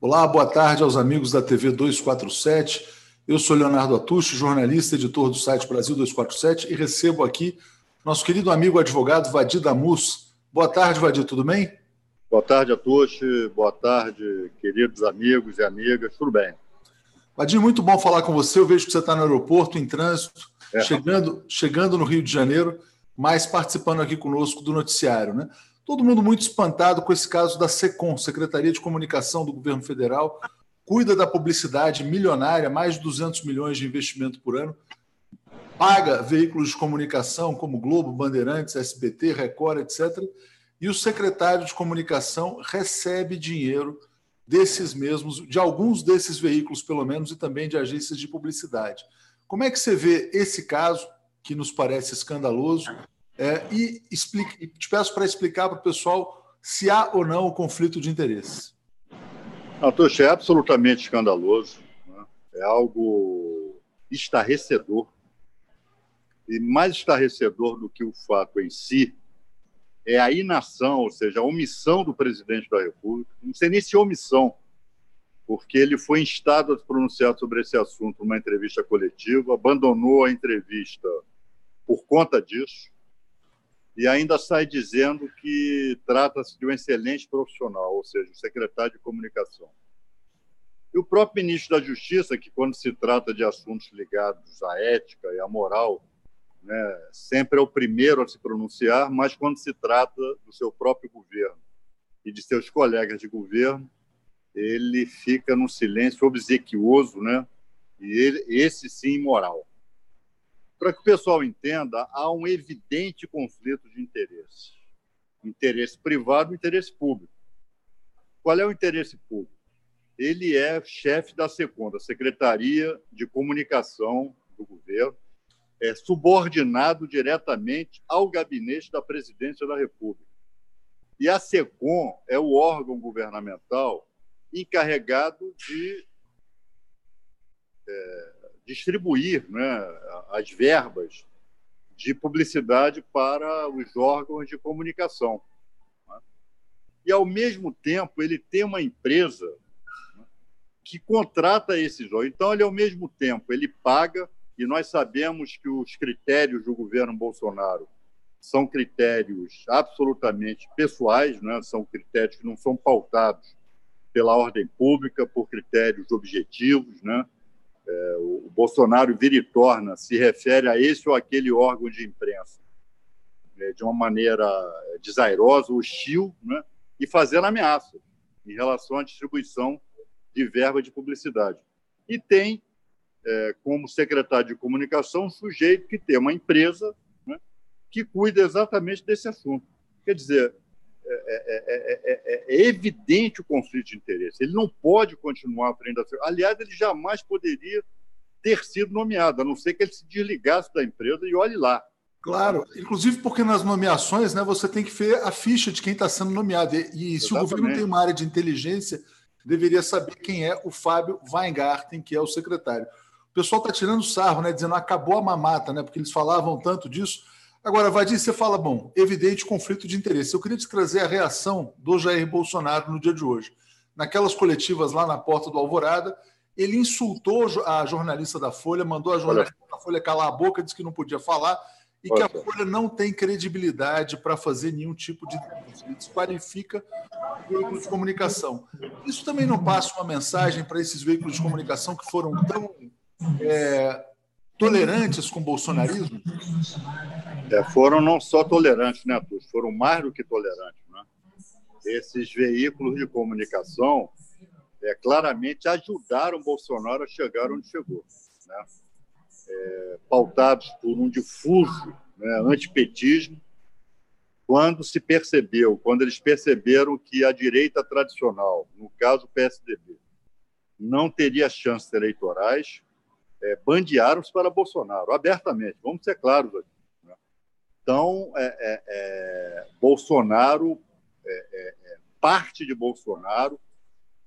Olá, boa tarde aos amigos da TV 247. Eu sou Leonardo Atucho, jornalista, editor do site Brasil 247 e recebo aqui nosso querido amigo advogado Vadir Damus. Boa tarde, Vadir, tudo bem? Boa tarde, Atucho. Boa tarde, queridos amigos e amigas. Tudo bem? Vadir, muito bom falar com você. Eu vejo que você está no aeroporto, em trânsito, chegando no Rio de Janeiro, mas participando aqui conosco do noticiário, né? Todo mundo muito espantado com esse caso da SECOM, Secretaria de Comunicação do Governo Federal, cuida da publicidade milionária, mais de 200 milhões de investimento por ano, paga veículos de comunicação como Globo, Bandeirantes, SBT, Record, etc. E o secretário de Comunicação recebe dinheiro desses mesmos, de alguns desses veículos, pelo menos, e também de agências de publicidade. Como é que você vê esse caso, que nos parece escandaloso, e te peço para explicar para o pessoal se há ou não o conflito de interesses. Atucho, é absolutamente escandaloso, né? É algo estarrecedor. E mais estarrecedor do que o fato em si é a inação, ou seja, a omissão do presidente da República. Não sei nem se omissão, porque ele foi instado a se pronunciar sobre esse assunto numa entrevista coletiva, abandonou a entrevista por conta disso, e ainda sai dizendo que trata-se de um excelente profissional, ou seja, o secretário de Comunicação. E o próprio ministro da Justiça, que quando se trata de assuntos ligados à ética e à moral, né, sempre é o primeiro a se pronunciar, mas quando se trata do seu próprio governo e de seus colegas de governo, ele fica num silêncio obsequioso, né, esse sim imoral. Para que o pessoal entenda, há um evidente conflito de interesse. Interesse privado e interesse público. Qual é o interesse público? Ele é chefe da SECOM, da Secretaria de Comunicação do Governo, é subordinado diretamente ao gabinete da Presidência da República. E a SECOM é o órgão governamental encarregado de distribuir, né, as verbas de publicidade para os órgãos de comunicação. Né? E, ao mesmo tempo, ele tem uma empresa, né, que contrata esses órgãos. Então, ele, ao mesmo tempo, ele paga, e nós sabemos que os critérios do governo Bolsonaro são critérios absolutamente pessoais, né? São critérios que não são pautados pela ordem pública, por critérios objetivos, né? O Bolsonaro vira e torna, se refere a esse ou aquele órgão de imprensa, né, de uma maneira desairosa, hostil, né, e fazendo ameaças em relação à distribuição de verba de publicidade. E tem, como secretário de Comunicação, um sujeito que tem uma empresa, né, que cuida exatamente desse assunto. Quer dizer, é evidente o conflito de interesse. Ele não pode continuar à frente da... Aliás, ele jamais poderia ter sido nomeado, a não ser que ele se desligasse da empresa e olhe lá. Claro, inclusive porque nas nomeações, né, você tem que ver a ficha de quem está sendo nomeado. E se o governo tem uma área de inteligência, deveria saber quem é o Fábio Weingarten, que é o secretário. O pessoal está tirando sarro, né, dizendo acabou a mamata, né, porque eles falavam tanto disso. Agora, Vadir, você fala, bom, evidente conflito de interesse. Eu queria te trazer a reação do Jair Bolsonaro no dia de hoje. Naquelas coletivas lá na porta do Alvorada, ele insultou a jornalista da Folha, mandou a jornalista da Folha calar a boca, disse que não podia falar e que a Folha não tem credibilidade para fazer nenhum tipo de denúncia. Ele desqualifica o veículo de comunicação. Isso também não passa uma mensagem para esses veículos de comunicação que foram tão tolerantes com o bolsonarismo? Foram não só tolerantes, né, Atucho? Foram mais do que tolerantes. Né? Esses veículos de comunicação claramente ajudaram o Bolsonaro a chegar onde chegou. Né? Pautados por um difuso, né, antipetismo, quando eles perceberam que a direita tradicional, no caso o PSDB, não teria chances eleitorais, bandearam-se para Bolsonaro, abertamente. Vamos ser claros aqui. Né? Então, Bolsonaro, parte de Bolsonaro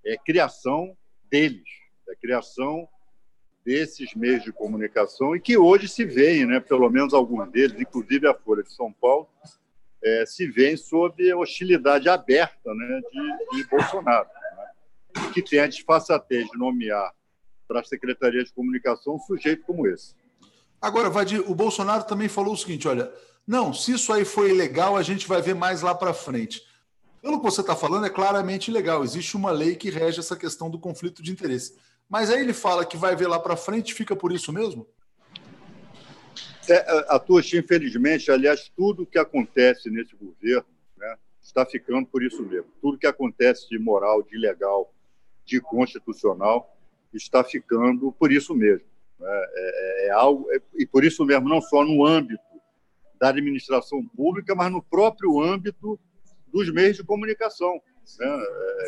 é criação deles, é criação desses meios de comunicação e que hoje se veem, né, pelo menos alguns deles, inclusive a Folha de São Paulo, se veem sob hostilidade aberta, né, de Bolsonaro. Né? que tem a desfaçatez de nomear para a Secretaria de Comunicação um sujeito como esse. Agora, Vadir, o Bolsonaro também falou o seguinte, olha, não, se isso aí foi ilegal, a gente vai ver mais lá para frente. Pelo que você está falando, é claramente ilegal. Existe uma lei que rege essa questão do conflito de interesse. Mas aí ele fala que vai ver lá para frente, fica por isso mesmo? Atucha, infelizmente, aliás, tudo que acontece nesse governo, né, está ficando por isso mesmo. Tudo que acontece de imoral, de ilegal, de constitucional, está ficando por isso mesmo. E por isso mesmo, não só no âmbito da administração pública, mas no próprio âmbito dos meios de comunicação, né,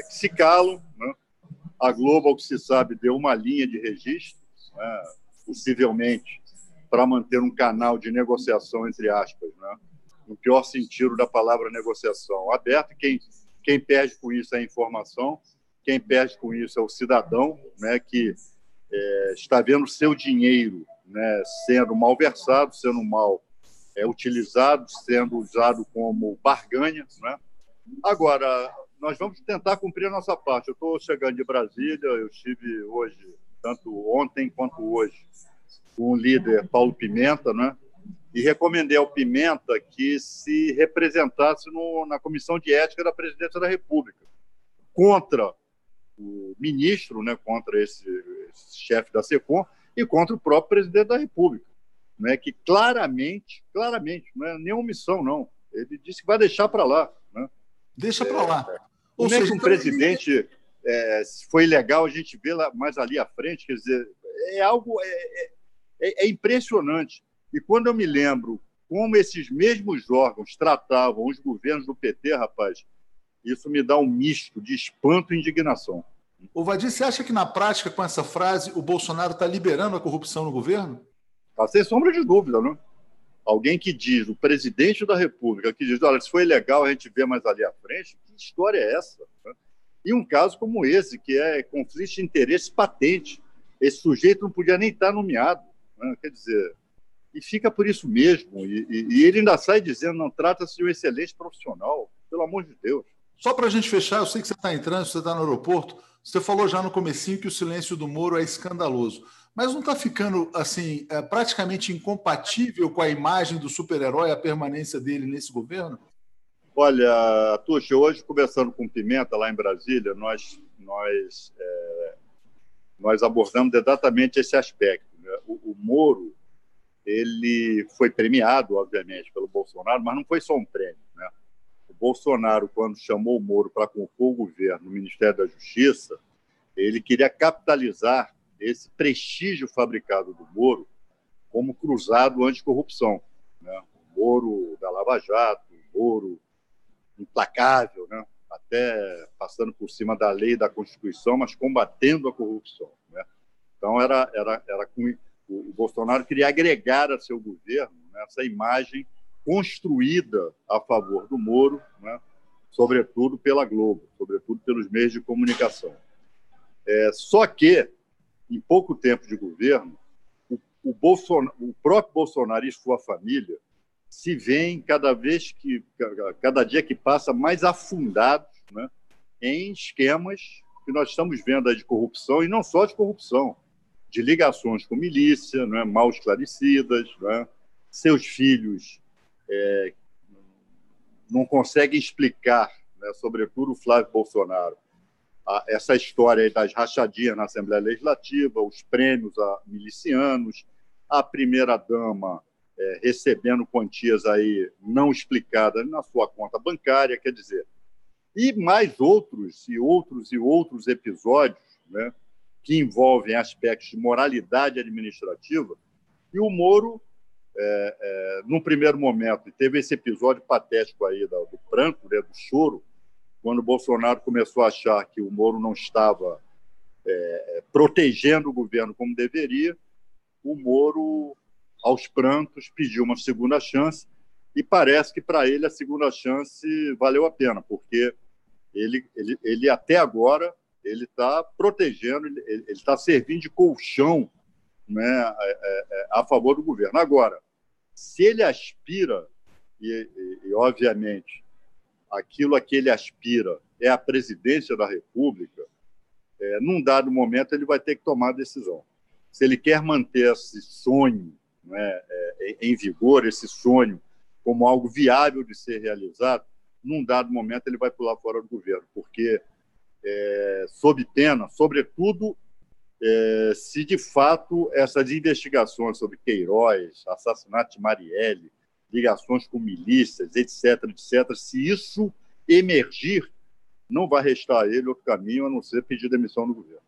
que se calam. Né? A Globo, ao que se sabe, deu uma linha de registro, né, possivelmente para manter um canal de negociação, entre aspas, né, no pior sentido da palavra negociação, aberto. Quem perde com isso é a informação, quem perde com isso é o cidadão, né, que está vendo seu dinheiro, né, sendo malversado, sendo mal utilizado, sendo usado como barganha. Né? Agora, nós vamos tentar cumprir a nossa parte. Eu estou chegando de Brasília, eu estive hoje, tanto ontem quanto hoje, com o líder Paulo Pimenta, né? E recomendei ao Pimenta que se representasse na Comissão de Ética da Presidência da República, contra o ministro, né? Contra esse chefe da SECOM e contra o próprio presidente da República, né? Que claramente, não é nenhuma omissão, não. Ele disse que vai deixar para lá. Né? Deixa para lá. Ou seja, um presidente, se foi ilegal, a gente vê lá, mais ali à frente, quer dizer, é algo... É impressionante. E quando eu me lembro como esses mesmos órgãos tratavam os governos do PT, rapaz, isso me dá um misto de espanto e indignação. Ô, Vadir, você acha que na prática, com essa frase, o Bolsonaro está liberando a corrupção no governo? Tá, sem sombra de dúvida, né? Alguém que diz, o presidente da República, que diz, olha, se foi ilegal, a gente vê mais ali à frente, que história é essa? Né? E um caso como esse, que é conflito de interesse patente. Esse sujeito não podia nem estar nomeado. Né? Quer dizer, e fica por isso mesmo. E ele ainda sai dizendo, não, trata-se de um excelente profissional, pelo amor de Deus. Só para a gente fechar, eu sei que você está em trânsito, você está no aeroporto, você falou já no comecinho que o silêncio do Moro é escandaloso, mas não está ficando assim praticamente incompatível com a imagem do super-herói, a permanência dele nesse governo? Olha, Tuxa, hoje, conversando com o Pimenta lá em Brasília, nós abordamos exatamente esse aspecto. Né? O Moro, ele foi premiado, obviamente, pelo Bolsonaro, mas não foi só um prêmio. Né? O Bolsonaro, quando chamou o Moro para compor o governo no Ministério da Justiça, ele queria capitalizar esse prestígio fabricado do Moro como cruzado anticorrupção. Né? O Moro da Lava Jato, o Moro implacável, né? Até passando por cima da lei e da Constituição, mas combatendo a corrupção. Né? Então, o Bolsonaro queria agregar a seu governo, né, essa imagem construída a favor do Moro, né, sobretudo pela Globo, sobretudo pelos meios de comunicação. Só que, em pouco tempo de governo, o próprio Bolsonaro e sua família se veem cada dia que passa mais afundados, né, em esquemas que nós estamos vendo aí de corrupção, e não só de corrupção, de ligações com milícia, né, mal esclarecidas. Né, seus filhos não conseguem explicar, né, sobretudo o Flávio Bolsonaro, essa história aí das rachadinhas na Assembleia Legislativa, os prêmios a milicianos, a primeira-dama recebendo quantias aí não explicadas na sua conta bancária, quer dizer, e mais outros episódios, né, que envolvem aspectos de moralidade administrativa. E o Moro, num primeiro momento, teve esse episódio patético aí do pranto, né, do choro, quando o Bolsonaro começou a achar que o Moro não estava protegendo o governo como deveria. O Moro, aos prantos, pediu uma segunda chance, e parece que para ele a segunda chance valeu a pena, porque ele até agora ele está protegendo, ele está servindo de colchão, né, a favor do governo. Agora, se ele aspira, e obviamente aquilo a que ele aspira é a presidência da República, num dado momento, ele vai ter que tomar a decisão. Se ele quer manter esse sonho, né, em vigor, esse sonho como algo viável de ser realizado, num dado momento ele vai pular fora do governo, porque, sob pena, sobretudo, se de fato essas investigações sobre Queiroz, assassinato de Marielle, ligações com milícias, etc., se isso emergir, não vai restar a ele outro caminho a não ser pedir demissão do governo.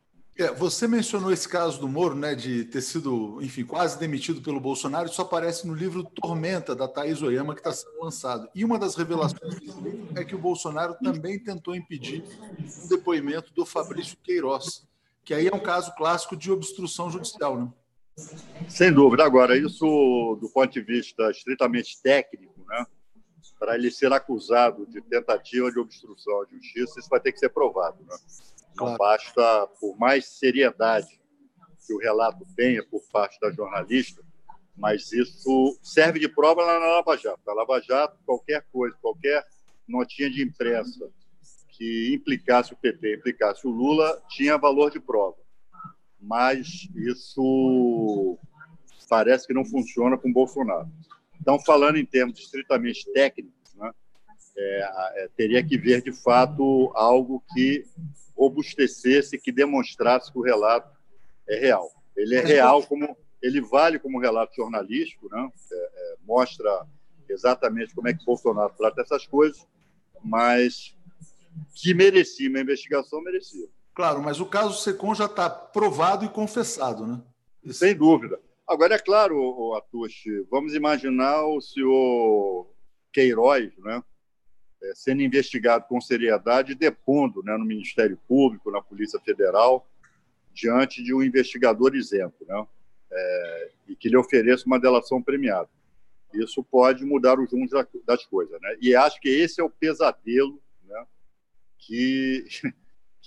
Você mencionou esse caso do Moro, né, de ter sido, enfim, quase demitido pelo Bolsonaro. Isso aparece no livro Tormenta, da Thaís Oyama, que está sendo lançado. E uma das revelações desse livro é que o Bolsonaro também tentou impedir um depoimento do Fabrício Queiroz, que aí é um caso clássico de obstrução judicial, né? Sem dúvida. Agora, isso, do ponto de vista estritamente técnico, né, para ele ser acusado de tentativa de obstrução à justiça, isso vai ter que ser provado, né? Não basta, por mais seriedade que o relato tenha por parte da jornalista, mas isso serve de prova lá na Lava Jato. Na Lava Jato, qualquer coisa, qualquer notinha de imprensa que implicasse o PT, implicasse o Lula, tinha valor de prova. Mas isso parece que não funciona com o Bolsonaro. Então, falando em termos estritamente técnicos, né, teria que ver, de fato, algo que robustecesse, que demonstrasse que o relato é real. Ele é real, ele vale como relato jornalístico, né? Mostra exatamente como é que Bolsonaro trata essas coisas, mas que merecia uma investigação, merecia. Claro, mas o caso Secom já está provado e confessado, né? Sem dúvida. Agora, é claro, Atushi, vamos imaginar o senhor Queiroz, né, sendo investigado com seriedade e depondo, né, no Ministério Público, na Polícia Federal, diante de um investigador isento, né, e que lhe ofereça uma delação premiada. Isso pode mudar os rumos das coisas, né? E acho que esse é o pesadelo, né, que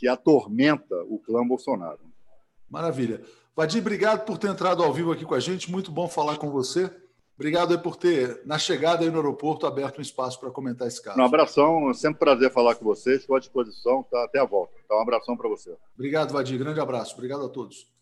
atormenta o clã Bolsonaro. Maravilha. Vadir, obrigado por ter entrado ao vivo aqui com a gente. Muito bom falar com você. Obrigado aí por ter, na chegada aí no aeroporto, aberto um espaço para comentar esse caso. Um abração, é sempre um prazer falar com vocês, estou à disposição, tá? Até a volta. Então, um abração para você. Obrigado, Vadir. Grande abraço. Obrigado a todos.